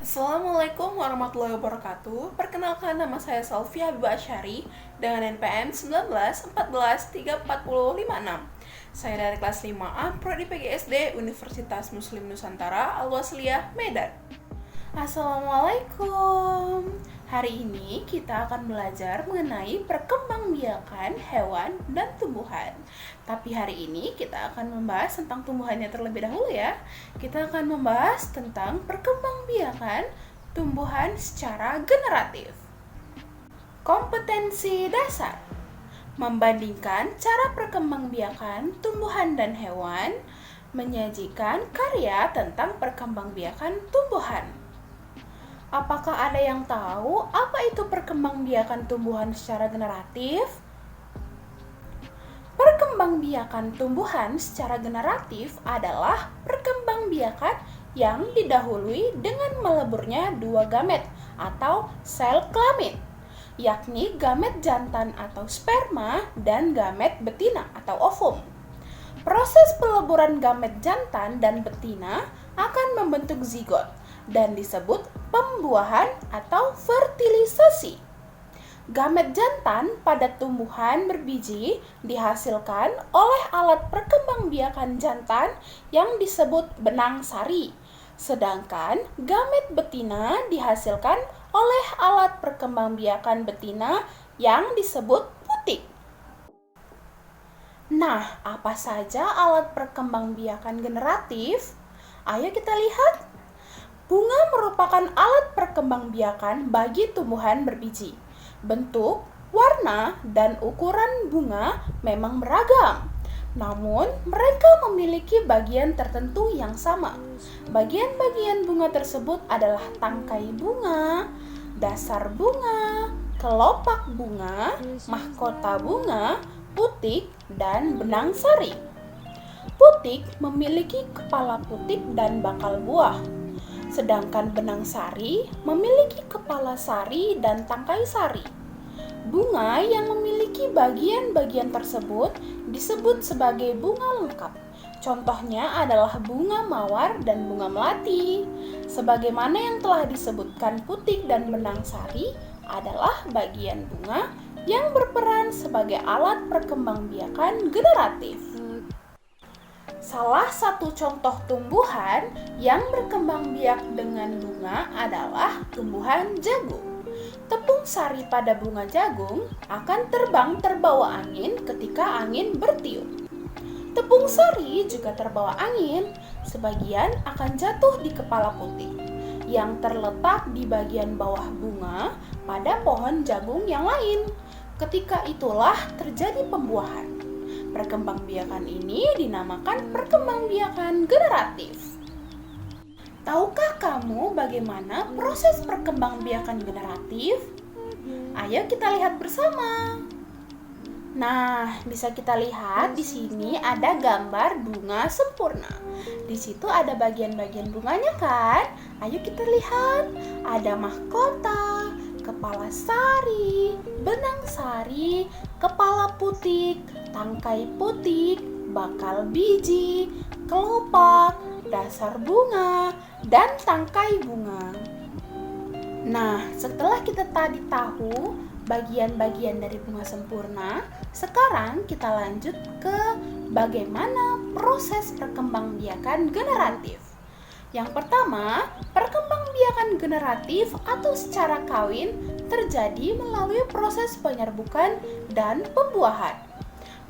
Assalamualaikum warahmatullahi wabarakatuh. Perkenalkan, nama saya Salvia Habibah Asyari dengan NPM 19 14 34056. Saya dari kelas 5A Prodi PGSD Universitas Muslim Nusantara Al-Wasliyah, Medan. Assalamualaikum. Hari ini kita akan belajar mengenai perkembangbiakan hewan dan tumbuhan. Tapi hari ini kita akan membahas tentang tumbuhannya terlebih dahulu ya. Kita akan membahas tentang perkembangbiakan tumbuhan secara generatif. Kompetensi dasar. Membandingkan cara perkembangbiakan tumbuhan dan hewan, menyajikan karya tentang perkembangbiakan tumbuhan. Apakah ada yang tahu apa itu perkembangbiakan tumbuhan secara generatif? Perkembangbiakan tumbuhan secara generatif adalah perkembangbiakan yang didahului dengan meleburnya dua gamet atau sel kelamin, yakni gamet jantan atau sperma dan gamet betina atau ovum. Proses peleburan gamet jantan dan betina akan membentuk zigot dan disebut pembuahan atau fertilisasi. Gamet jantan pada tumbuhan berbiji dihasilkan oleh alat perkembangbiakan jantan yang disebut benang sari, sedangkan gamet betina dihasilkan oleh alat perkembangbiakan betina yang disebut putik. Nah, apa saja alat perkembangbiakan generatif? Ayo kita lihat. Bunga merupakan alat perkembangbiakan bagi tumbuhan berbiji. Bentuk, warna, dan ukuran bunga memang beragam. Namun, mereka memiliki bagian tertentu yang sama. Bagian-bagian bunga tersebut adalah tangkai bunga, dasar bunga, kelopak bunga, mahkota bunga, putik, dan benang sari. Putik memiliki kepala putik dan bakal buah. Sedangkan benang sari memiliki kepala sari dan tangkai sari. Bunga yang memiliki bagian-bagian tersebut disebut sebagai bunga lengkap. Contohnya adalah bunga mawar dan bunga melati. Sebagaimana yang telah disebutkan, putik dan benang sari adalah bagian bunga yang berperan sebagai alat perkembangbiakan generatif. Salah satu contoh tumbuhan yang berkembang biak dengan bunga adalah tumbuhan jagung. Tepung sari pada bunga jagung akan terbang terbawa angin ketika angin bertiup. Tepung sari juga terbawa angin, sebagian akan jatuh di kepala putik yang terletak di bagian bawah bunga pada pohon jagung yang lain. Ketika itulah terjadi pembuahan. Perkembangbiakan ini dinamakan perkembangbiakan generatif. Tahukah kamu bagaimana proses perkembangbiakan generatif? Ayo kita lihat bersama. Nah, bisa kita lihat di sini ada gambar bunga sempurna. Di situ ada bagian-bagian bunganya kan? Ayo kita lihat. Ada mahkota, kepala sari, benang sari, kepala putik, tangkai putik, bakal biji, kelopak, dasar bunga, dan tangkai bunga. Nah, setelah kita tadi tahu bagian-bagian dari bunga sempurna, sekarang kita lanjut ke bagaimana proses perkembangbiakan generatif. Yang pertama, perkembangbiakan generatif atau secara kawin terjadi melalui proses penyerbukan dan pembuahan.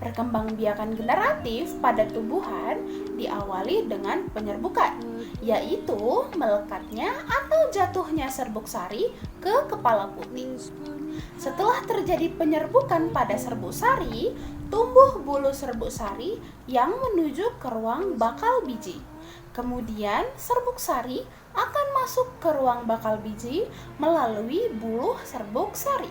Perkembangbiakan generatif pada tumbuhan diawali dengan penyerbukan, yaitu melekatnya atau jatuhnya serbuk sari ke kepala putik. Setelah terjadi penyerbukan pada serbuk sari, tumbuh bulu serbuk sari yang menuju ke ruang bakal biji. Kemudian serbuk sari akan masuk ke ruang bakal biji melalui buluh serbuk sari.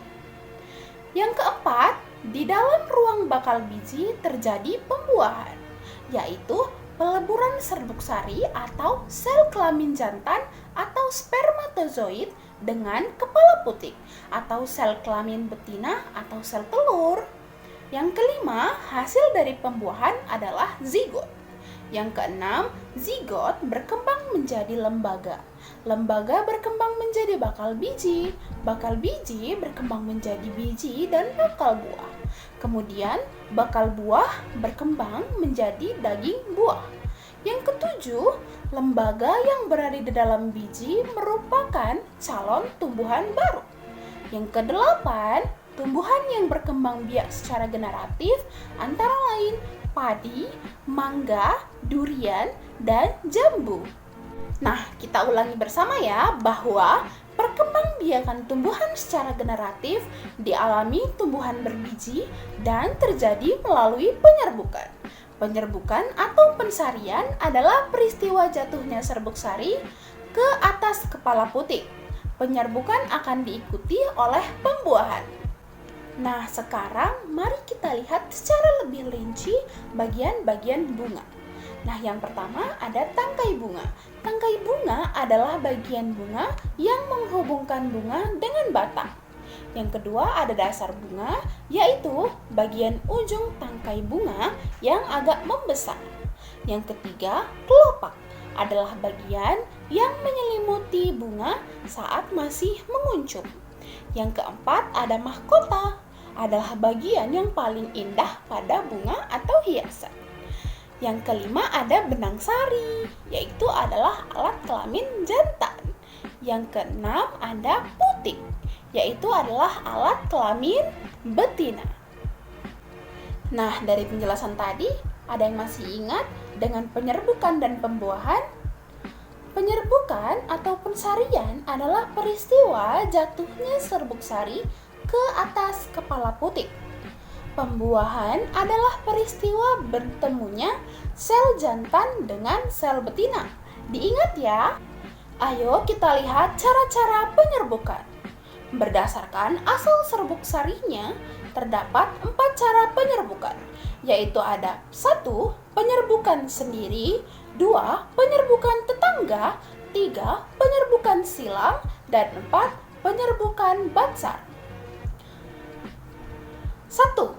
Yang keempat, di dalam ruang bakal biji terjadi pembuahan, yaitu peleburan serbuk sari atau sel kelamin jantan atau spermatozoid dengan kepala putik atau sel kelamin betina atau sel telur. Yang kelima, hasil dari pembuahan adalah zigot. Yang keenam, zigot berkembang menjadi lembaga. lembaga berkembang menjadi bakal biji berkembang menjadi biji dan bakal buah. Kemudian bakal buah berkembang menjadi daging buah. Yang ketujuh, lembaga yang berada di dalam biji merupakan calon tumbuhan baru. Yang kedelapan, tumbuhan yang berkembang biak secara generatif antara lain padi, mangga, durian, dan jambu. Nah, kita ulangi bersama ya bahwa perkembangbiakan tumbuhan secara generatif dialami tumbuhan berbiji dan terjadi melalui penyerbukan. Penyerbukan atau pensarian adalah peristiwa jatuhnya serbuk sari ke atas kepala putik. Penyerbukan akan diikuti oleh pembuahan. Nah, sekarang mari kita lihat secara lebih rinci bagian-bagian bunga. Nah, yang pertama ada tangkai bunga. Tangkai bunga adalah bagian bunga yang menghubungkan bunga dengan batang. Yang kedua ada dasar bunga, yaitu bagian ujung tangkai bunga yang agak membesar. Yang ketiga, kelopak adalah bagian yang menyelimuti bunga saat masih menguncup. Yang keempat ada mahkota, adalah bagian yang paling indah pada bunga atau hiasan. Yang kelima ada benang sari, yaitu adalah alat kelamin jantan. Yang keenam ada putik, yaitu adalah alat kelamin betina. Nah, dari penjelasan tadi, ada yang masih ingat dengan penyerbukan dan pembuahan? Penyerbukan atau pensarian adalah peristiwa jatuhnya serbuk sari ke atas kepala putik. Pembuahan adalah peristiwa bertemunya sel jantan dengan sel betina. Diingat ya? Ayo kita lihat cara-cara penyerbukan. Berdasarkan asal serbuk sarinya, terdapat 4 cara penyerbukan, yaitu ada 1. Penyerbukan sendiri, 2. Penyerbukan tetangga, 3. Penyerbukan silang, dan 4. Penyerbukan batsar. 1.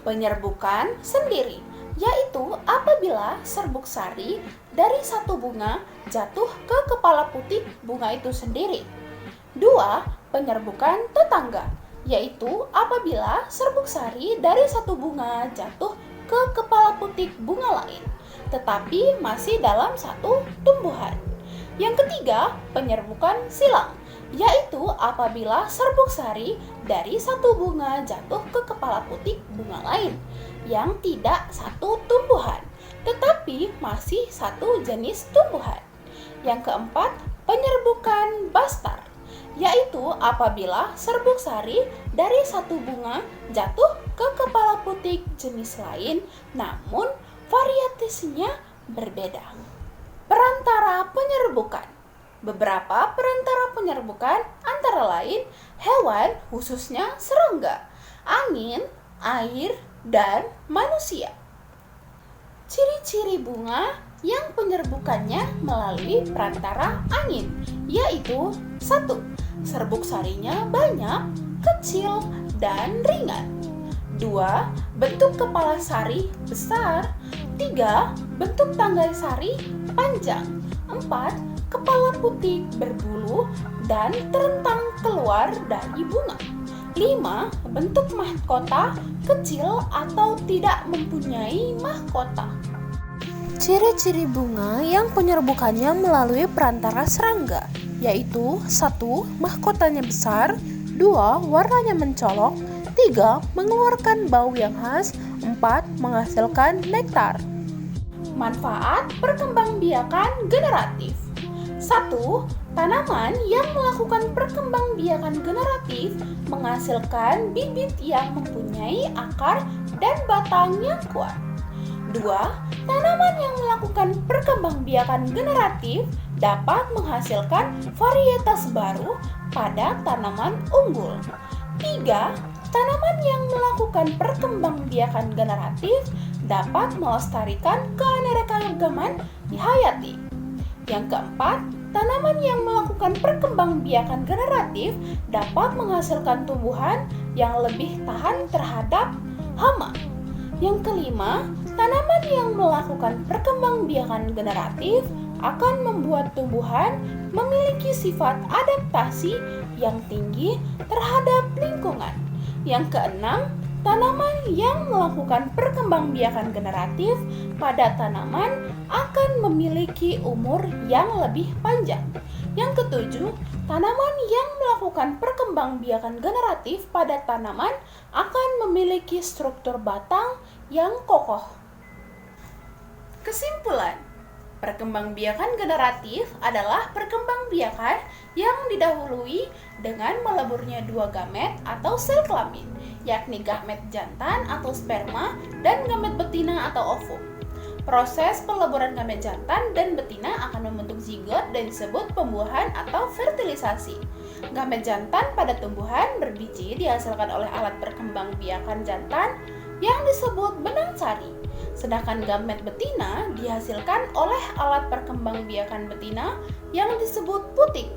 Penyerbukan sendiri, yaitu apabila serbuk sari dari satu bunga jatuh ke kepala putik bunga itu sendiri. 2. Penyerbukan tetangga, yaitu apabila serbuk sari dari satu bunga jatuh ke kepala putik bunga lain, tetapi masih dalam satu tumbuhan. Yang ketiga, penyerbukan silang, yaitu apabila serbuk sari dari satu bunga jatuh ke kepala putik bunga lain yang tidak satu tumbuhan, tetapi masih satu jenis tumbuhan. Yang keempat, penyerbukan bastar, yaitu apabila serbuk sari dari satu bunga jatuh ke kepala putik jenis lain, namun variasinya berbeda. Perantara penyerbukan. Beberapa perantara penyerbukan antara lain hewan, khususnya serangga, angin, air, dan manusia. Ciri-ciri bunga yang penyerbukannya melalui perantara angin, yaitu 1. Serbuk sarinya banyak, kecil, dan ringan. 2. Bentuk kepala sari besar. 3. Bentuk tangkai sari panjang. 4. Kepala putik berbulu dan terentang keluar dari bunga. 5. Bentuk mahkota kecil atau tidak mempunyai mahkota. Ciri-ciri bunga yang penyerbukannya melalui perantara serangga, yaitu 1. Mahkotanya besar, 2. Warnanya mencolok, 3. Mengeluarkan bau yang khas, 4. Menghasilkan nektar. Manfaat perkembangbiakan generatif. 1. Tanaman yang melakukan perkembangbiakan generatif menghasilkan bibit yang mempunyai akar dan batang yang kuat. 2. Tanaman yang melakukan perkembangbiakan generatif dapat menghasilkan varietas baru pada tanaman unggul. 3. Tanaman yang melakukan perkembangbiakan generatif dapat melestarikan keanekaragaman hayati. Yang keempat, tanaman yang melakukan perkembangbiakan generatif dapat menghasilkan tumbuhan yang lebih tahan terhadap hama. Yang kelima, tanaman yang melakukan perkembangbiakan generatif akan membuat tumbuhan memiliki sifat adaptasi yang tinggi terhadap lingkungan. Yang keenam, tanaman yang melakukan perkembangbiakan generatif pada tanaman akan memiliki umur yang lebih panjang. Yang ketujuh, tanaman yang melakukan perkembangbiakan generatif pada tanaman akan memiliki struktur batang yang kokoh. Kesimpulan, perkembangbiakan generatif adalah perkembangbiakan yang didahului dengan meleburnya dua gamet atau sel kelamin, yakni gamet jantan atau sperma dan gamet betina atau ovum. Proses peleburan gamet jantan dan betina akan membentuk zigot dan disebut pembuahan atau fertilisasi. Gamet jantan pada tumbuhan berbiji dihasilkan oleh alat perkembangbiakan jantan yang disebut benang sari. Sedangkan gamet betina dihasilkan oleh alat perkembangbiakan betina yang disebut putik.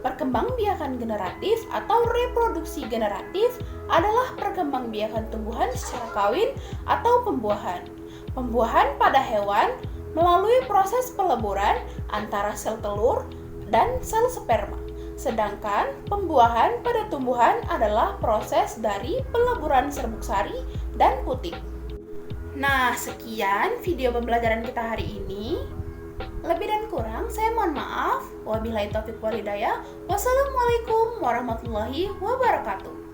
Perkembangbiakan generatif atau reproduksi generatif adalah perkembangbiakan tumbuhan secara kawin atau pembuahan. Pembuahan pada hewan melalui proses peleburan antara sel telur dan sel sperma. Sedangkan pembuahan pada tumbuhan adalah proses dari peleburan serbuk sari dan putik. Nah, sekian video pembelajaran kita hari ini. Lebih dan kurang saya mohon maaf. Wabillahi taufiq wal hidayah. Wassalamualaikum warahmatullahi wabarakatuh.